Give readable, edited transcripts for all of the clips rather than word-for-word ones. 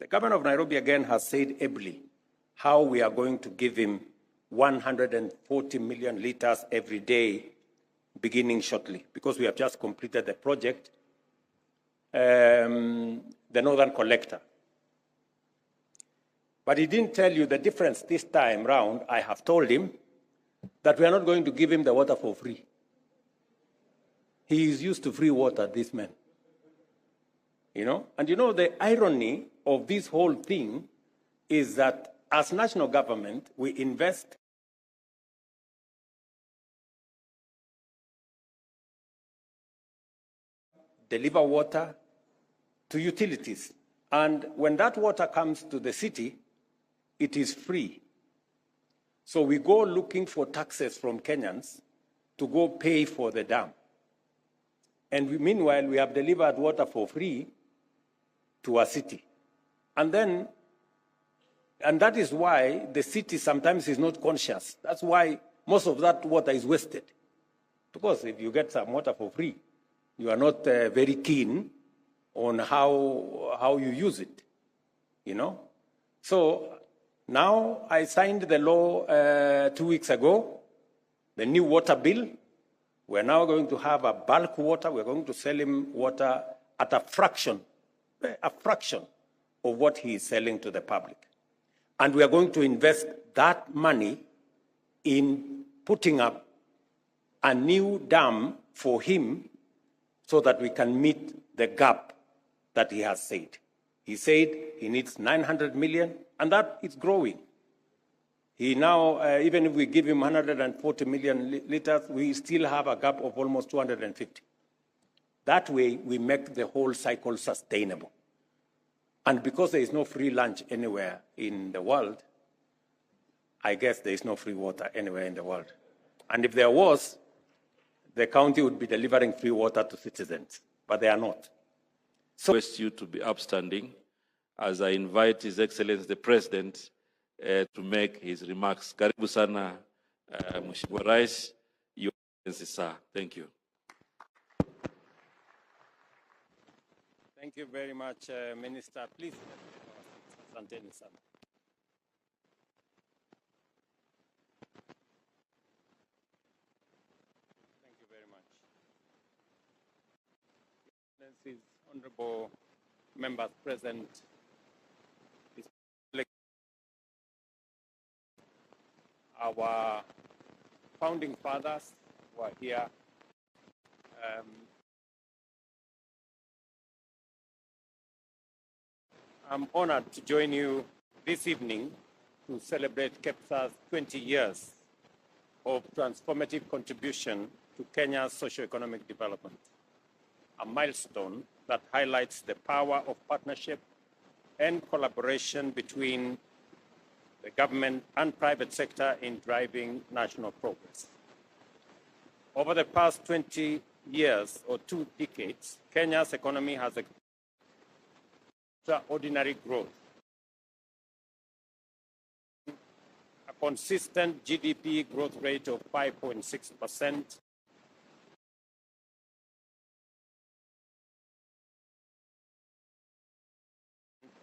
The government of Nairobi again has said ably how we are going to give him 140 million liters every day, beginning shortly, because we have just completed the project, the Northern Collector. But he didn't tell you the difference this time round. I have told him that we are not going to give him the water for free. He is used to free water, this man. You know? And you know, the irony of this whole thing is that as national government, we invest deliver water to utilities. And when that water comes to the city, it is free. So we go looking for taxes from Kenyans to go pay for the dam. And meanwhile, we have delivered water for free to our city. And that is why the city sometimes is not conscious. That's why most of that water is wasted. Because if you get some water for free, you are not very keen on how you use it, you know? So now I signed the law 2 weeks ago, the new water bill. We're now going to have a bulk water. We're going to sell him water at a fraction of what he is selling to the public. And we are going to invest that money in putting up a new dam for him so that we can meet the gap that he has said. He said he needs 900 million, and that is growing. He now, even if we give him 140 million liters, we still have a gap of almost 250. That way, we make the whole cycle sustainable. And because there is no free lunch anywhere in the world, I guess there is no free water anywhere in the world. And if there was, the county would be delivering free water to citizens, but they are not. So I request you to be upstanding as I invite His Excellency the President to make his remarks. Karibu sana, Mheshimiwa Rais, Your Excellency, sir. Thank you. Thank you very much, Minister. Please, asanteni sana. Thank you very much. Excellencies, honorable members present, our founding fathers who are here. I'm honored to join you this evening to celebrate KEPSA's 20 years of transformative contribution to Kenya's socio-economic development, a milestone that highlights the power of partnership and collaboration between the government and private sector in driving national progress. Over the past 20 years or 2 decades, Kenya's economy has extraordinary growth. A consistent GDP growth rate of 5.6%,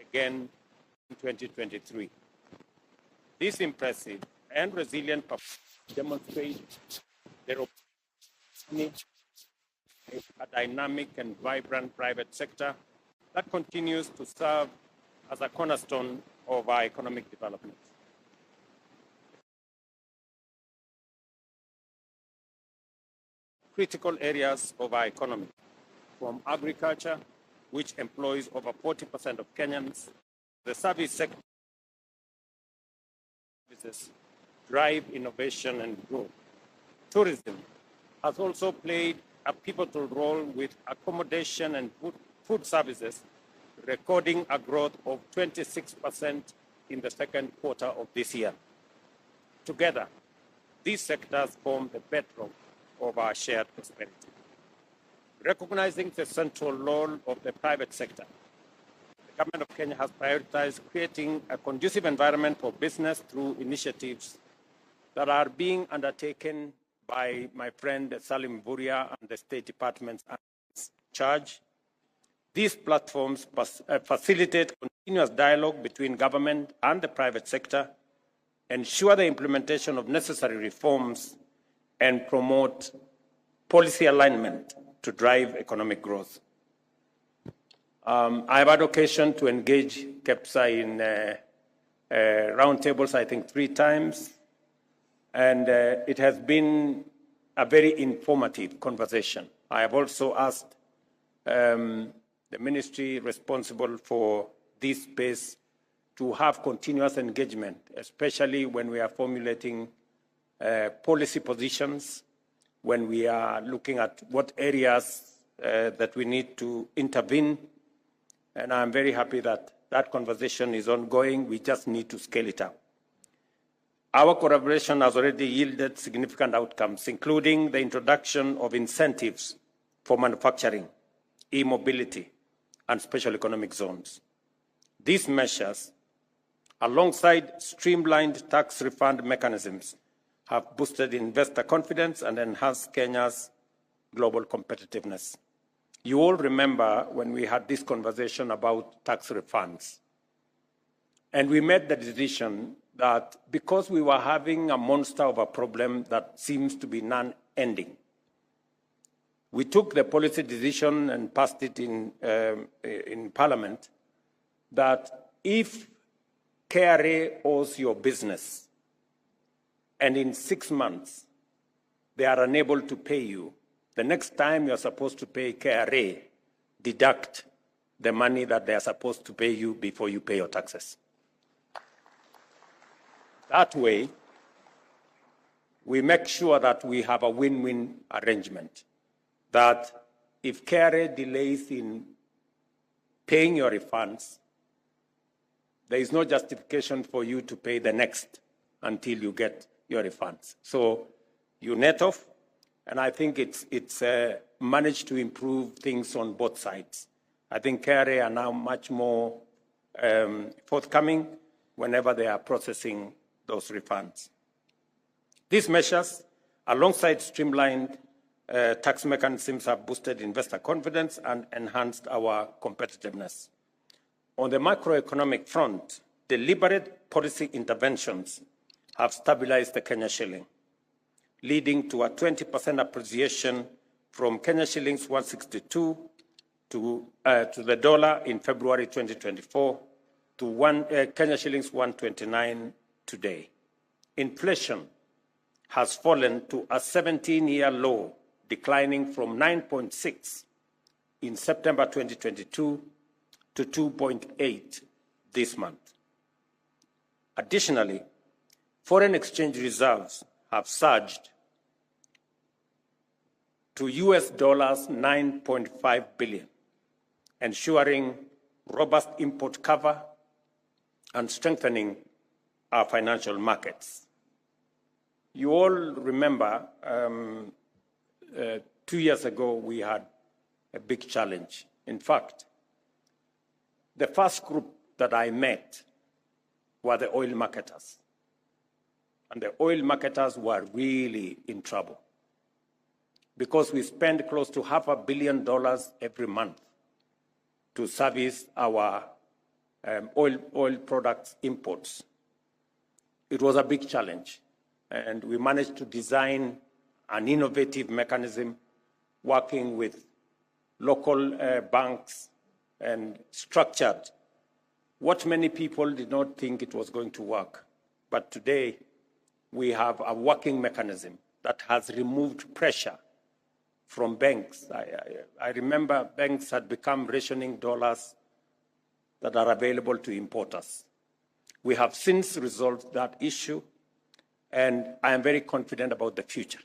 again in 2023. This impressive and resilient performance demonstrates the a dynamic and vibrant private sector that continues to serve as a cornerstone of our economic development. Critical areas of our economy, from agriculture, which employs over 40% of Kenyans, the service sector, drive innovation and growth. Tourism has also played a pivotal role with accommodation and food services, recording a growth of 26% in the second quarter of this year. Together, these sectors form the bedrock of our shared prosperity. Recognizing the central role of the private sector, the government of Kenya has prioritized creating a conducive environment for business through initiatives that are being undertaken by my friend Salim Buria and the State Department's charge. These platforms facilitate continuous dialogue between government and the private sector, ensure the implementation of necessary reforms, and promote policy alignment to drive economic growth. I have had occasion to engage KEPSA in roundtables, I think 3 times, and it has been a very informative conversation. I have also asked the ministry responsible for this space to have continuous engagement, especially when we are formulating policy positions, when we are looking at what areas that we need to intervene. And I'm very happy that that conversation is ongoing. We just need to scale it up. Our collaboration has already yielded significant outcomes, including the introduction of incentives for manufacturing, e-mobility, and special economic zones. These measures, alongside streamlined tax refund mechanisms, have boosted investor confidence and enhanced Kenya's global competitiveness. You all remember when we had this conversation about tax refunds. And we made the decision that because we were having a monster of a problem that seems to be non-ending, we took the policy decision and passed it in Parliament that if KRA owes your business and in 6 months they are unable to pay you, the next time you're supposed to pay KRA, deduct the money that they are supposed to pay you before you pay your taxes. That way, we make sure that we have a win-win arrangement, that if KRA delays in paying your refunds, there is no justification for you to pay the next until you get your refunds. So you net off, and I think it's managed to improve things on both sides. I think KRA are now much more forthcoming whenever they are processing those refunds. These measures, alongside streamlined tax mechanisms, have boosted investor confidence and enhanced our competitiveness. On the macroeconomic front, deliberate policy interventions have stabilized the Kenya shilling, leading to a 20% appreciation from Kenya shillings 162 to the dollar in February 2024 to Kenya shillings 129 today. Inflation has fallen to a 17-year low, declining from 9.6 in September 2022 to 2.8 this month. Additionally, foreign exchange reserves have surged to US dollars 9.5 billion, ensuring robust import cover and strengthening our financial markets. You all remember 2 years ago we had a big challenge. In fact, the first group that I met were the oil marketers. And the oil marketers were really in trouble because we spend close to $500 million every month to service our oil products imports. It was a big challenge, and we managed to design an innovative mechanism working with local banks and structured what many people did not think it was going to work. But today, we have a working mechanism that has removed pressure from banks. I remember banks had become rationing dollars that are available to importers. We have since resolved that issue, and I am very confident about the future,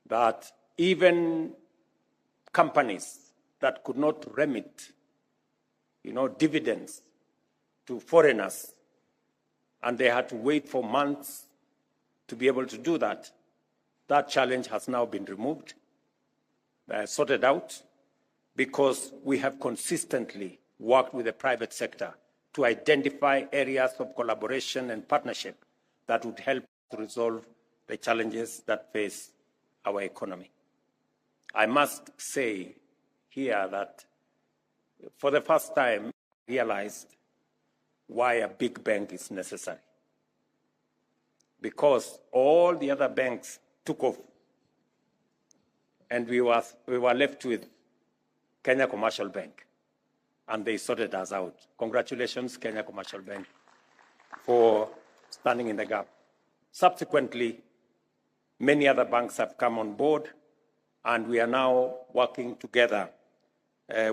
that even companies that could not remit, dividends to foreigners, and they had to wait for months to be able to do that, that challenge has now been removed, sorted out, because we have consistently worked with the private sector to identify areas of collaboration and partnership that would help to resolve the challenges that face our economy. I must say here that for the first time, realized why a big bank is necessary. Because all the other banks took off, and we were left with Kenya Commercial Bank, and they sorted us out. Congratulations, Kenya Commercial Bank, for standing in the gap. Subsequently, many other banks have come on board, and we are now working together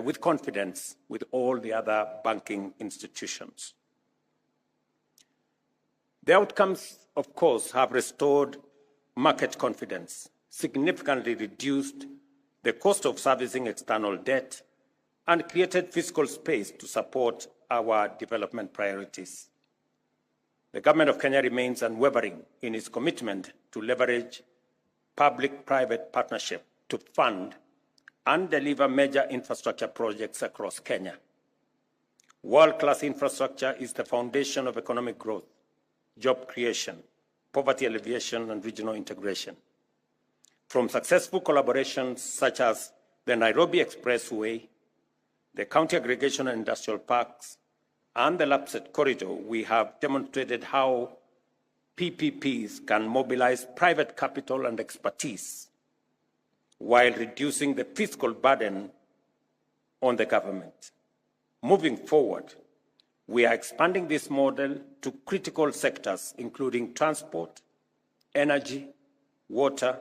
with confidence with all the other banking institutions. The outcomes, of course, have restored market confidence, significantly reduced the cost of servicing external debt, and created fiscal space to support our development priorities. The Government of Kenya remains unwavering in its commitment to leverage public-private partnership to fund and deliver major infrastructure projects across Kenya. World-class infrastructure is the foundation of economic growth, job creation, poverty alleviation, and regional integration. From successful collaborations such as the Nairobi Expressway, the County Aggregation and Industrial Parks, and the Lapsset Corridor, we have demonstrated how PPPs can mobilize private capital and expertise while reducing the fiscal burden on the government. Moving forward, we are expanding this model to critical sectors, including transport, energy, water,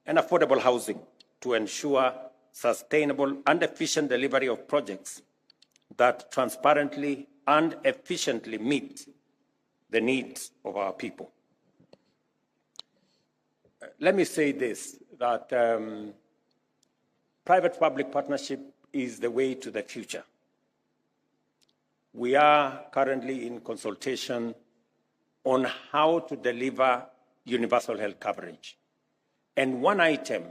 and affordable housing, to ensure sustainable and efficient delivery of projects that transparently and efficiently meet the needs of our people. Let me say this, that private-public partnership is the way to the future. We are currently in consultation on how to deliver universal health coverage. And one item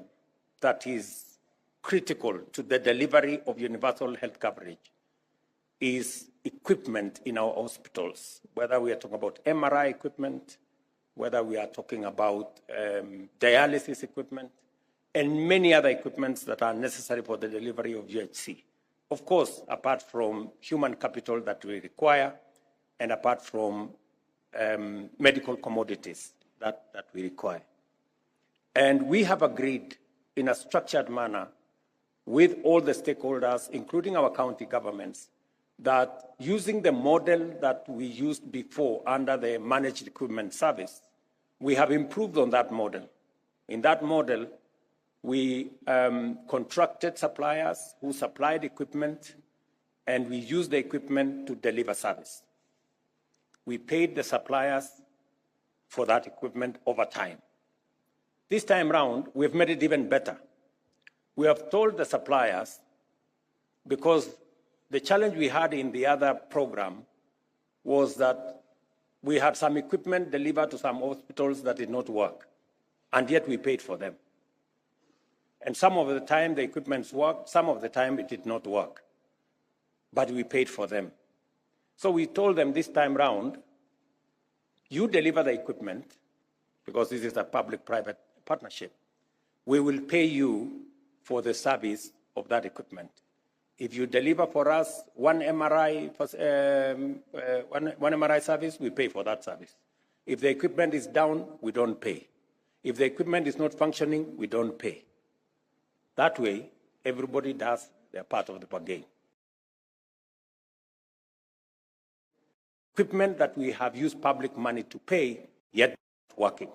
that is critical to the delivery of universal health coverage is equipment in our hospitals, whether we are talking about MRI equipment, whether we are talking about dialysis equipment, and many other equipments that are necessary for the delivery of UHC. Of course, apart from human capital that we require, and apart from medical commodities that we require. And we have agreed in a structured manner with all the stakeholders, including our county governments, that using the model that we used before under the managed equipment service, we have improved on that model. In that model, we contracted suppliers who supplied equipment, and we used the equipment to deliver service. We paid the suppliers for that equipment over time. This time round, we've made it even better. We have told the suppliers, because the challenge we had in the other program was that we had some equipment delivered to some hospitals that did not work, and yet we paid for them. And some of the time the equipment worked, some of the time it did not work, but we paid for them. So we told them this time round, you deliver the equipment, because this is a public-private partnership. We will pay you for the service of that equipment. If you deliver for us one MRI service, we pay for that service. If the equipment is down, we don't pay. If the equipment is not functioning, we don't pay. That way, everybody does their part of the bargain. Equipment that we have used public money to pay, yet not working.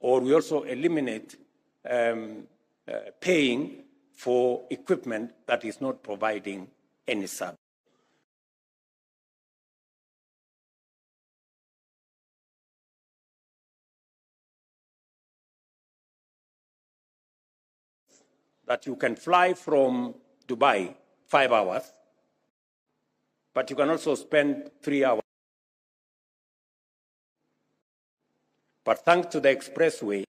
Or we also eliminate paying for equipment that is not providing any service. That you can fly from Dubai 5 hours, but you can also spend 3 hours. But thanks to the expressway,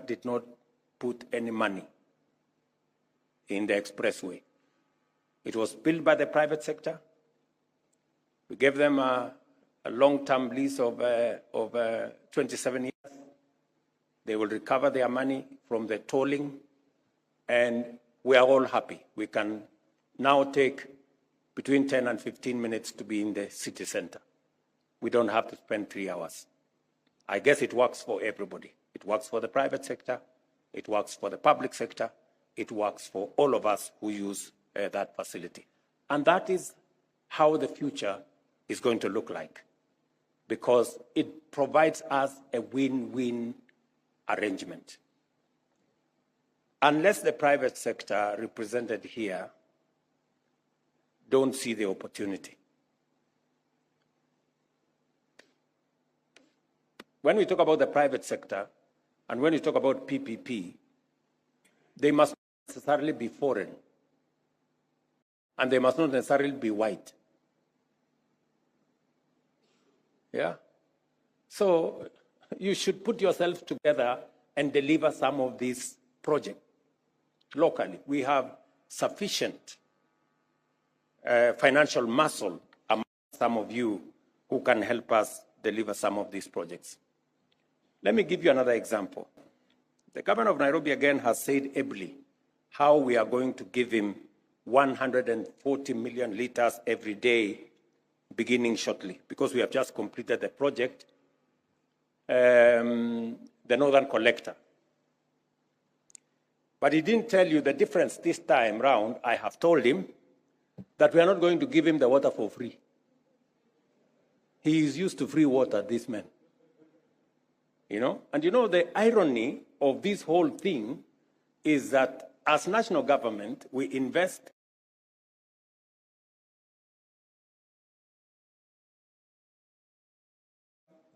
did not put any money in the expressway. It was built by the private sector. We gave them a long-term lease of 27 years. They will recover their money from the tolling, and we are all happy. We can now take between 10 and 15 minutes to be in the city center. We don't have to spend 3 hours. I guess it works for everybody. It works for the private sector. It works for the public sector. It works for all of us who use that facility. And that is how the future is going to look like, because it provides us a win-win arrangement. Unless the private sector represented here don't see the opportunity. When we talk about the private sector and when we talk about PPP, they must not necessarily be foreign, and they must not necessarily be white. Yeah? So you should put yourself together and deliver some of these projects locally. We have sufficient financial muscle among some of you who can help us deliver some of these projects. Let me give you another example. The governor of Nairobi again has said ably how we are going to give him 140 million liters every day beginning shortly, because we have just completed the project, the Northern Collector. But he didn't tell you the difference this time round. I have told him that we are not going to give him the water for free. He is used to free water, this man. You know? And you know, the irony of this whole thing is that as national government, we invest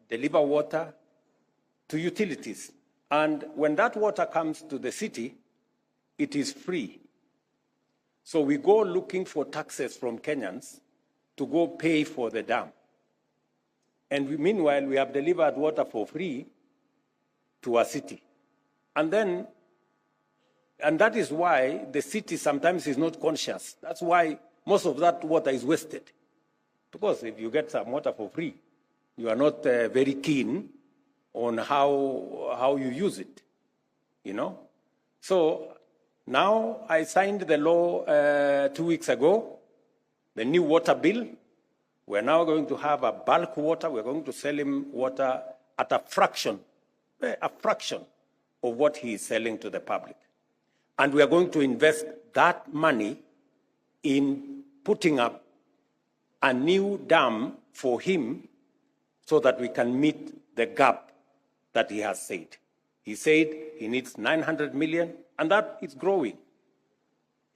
deliver water to utilities. And when that water comes to the city, it is free. So we go looking for taxes from Kenyans to go pay for the dam. And meanwhile, we have delivered water for free to our city. And that is why the city sometimes is not conscious. That's why most of that water is wasted. Because if you get some water for free, you are not very keen on how you use it, you know? So now I signed the law 2 weeks ago, the new water bill. We're now going to have a bulk water. We're going to sell him water at a fraction of what he is selling to the public. And we are going to invest that money in putting up a new dam for him so that we can meet the gap that he has said. He said he needs 900 million, and that is growing.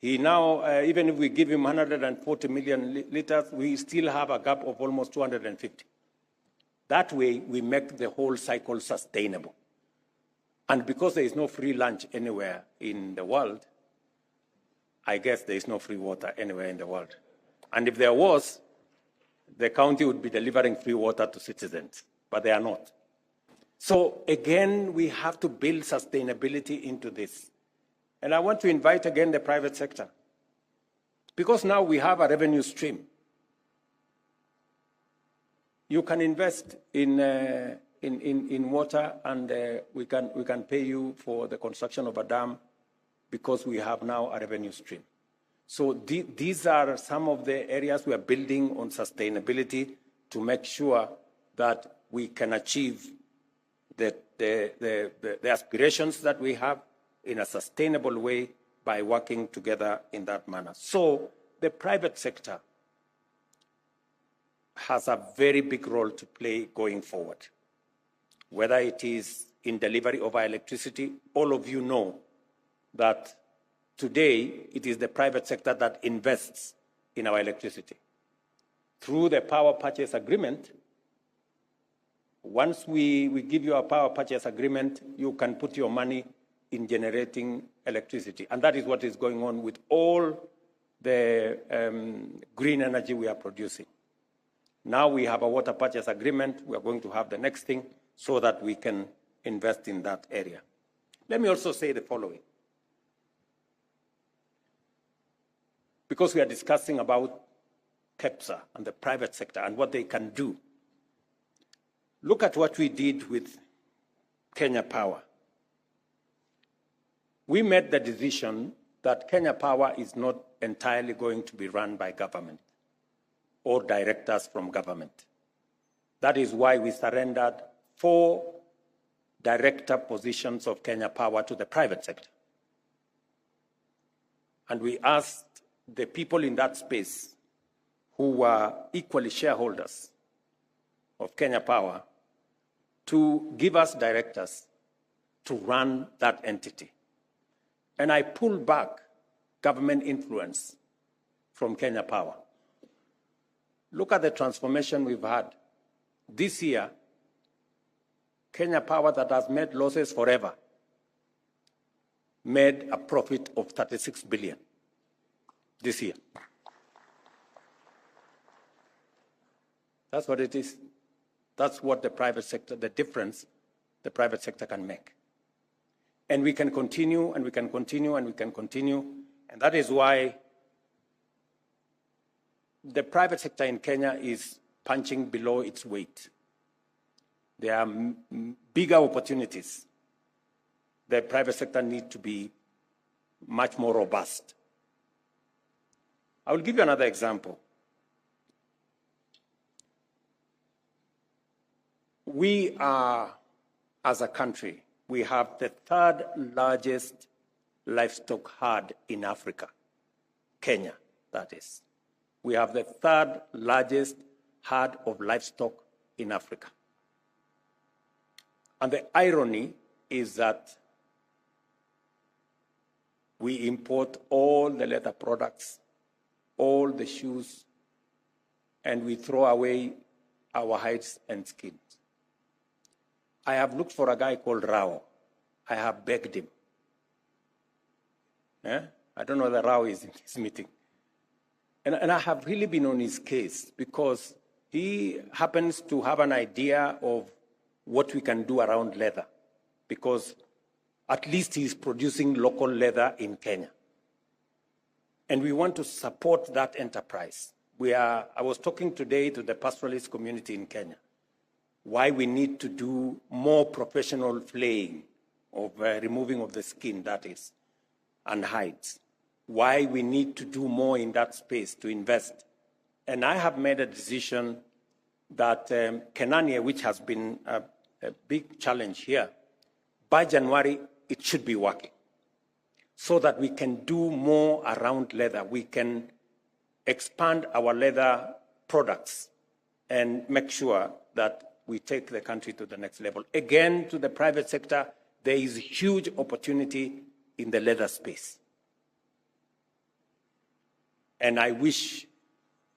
He now, even if we give him 140 million liters, we still have a gap of almost 250. That way, we make the whole cycle sustainable. And because there is no free lunch anywhere in the world, I guess there is no free water anywhere in the world. And if there was, the county would be delivering free water to citizens, but they are not. So again, we have to build sustainability into this. And I want to invite again the private sector, because now we have a revenue stream. You can invest in water, and we can pay you for the construction of a dam, because we have now a revenue stream. So these are some of the areas we are building on sustainability to make sure that we can achieve the aspirations that we have in a sustainable way by working together in that manner. So the private sector has a very big role to play going forward. Whether it is in delivery of our electricity, all of you know that today it is the private sector that invests in our electricity. Through the power purchase agreement, once we give you a power purchase agreement, you can put your money in generating electricity. And that is what is going on with all the green energy we are producing. Now we have a water purchase agreement. We are going to have the next thing so that we can invest in that area. Let me also say the following. Because we are discussing about KEPSA and the private sector and what they can do. Look at what we did with Kenya Power. we made the decision that Kenya Power is not entirely going to be run by government or directors from government. That is why we surrendered 4 director positions of Kenya Power to the private sector. And we asked the people in that space who were equally shareholders of Kenya Power to give us directors to run that entity. And I pulled back government influence from Kenya Power. Look at the transformation we've had. This year, Kenya Power, that has made losses forever, made a profit of 36 billion this year. That's what it is. That's what the private sector, the difference the private sector can make. And we can continue, and we can continue, and we can continue. And that is why the private sector in Kenya is punching below its weight. There are bigger opportunities. The private sector needs to be much more robust. I will give you another example. We are, as a country, we have the 3rd largest livestock herd in Africa, Kenya, that is. We have the 3rd largest herd of livestock in Africa. And the irony is that we import all the leather products, all the shoes, and we throw away our hides and skins. I have looked for a guy called Rao. I have begged him. I don't know whether Rao is in this meeting. And I have really been on his case because he happens to have an idea of what we can do around leather, because at least he's producing local leather in Kenya. And we want to support that enterprise. I was talking today to the pastoralist community in Kenya, why we need to do more professional flaying of removing of the skin, that is, and hides. Why we need to do more in that space to invest. And I have made a decision that Kenania, which has been a big challenge here, by January, it should be working so that we can do more around leather. We can expand our leather products and make sure that we take the country to the next level. Again, to the private sector, there is huge opportunity in the leather space. And I wish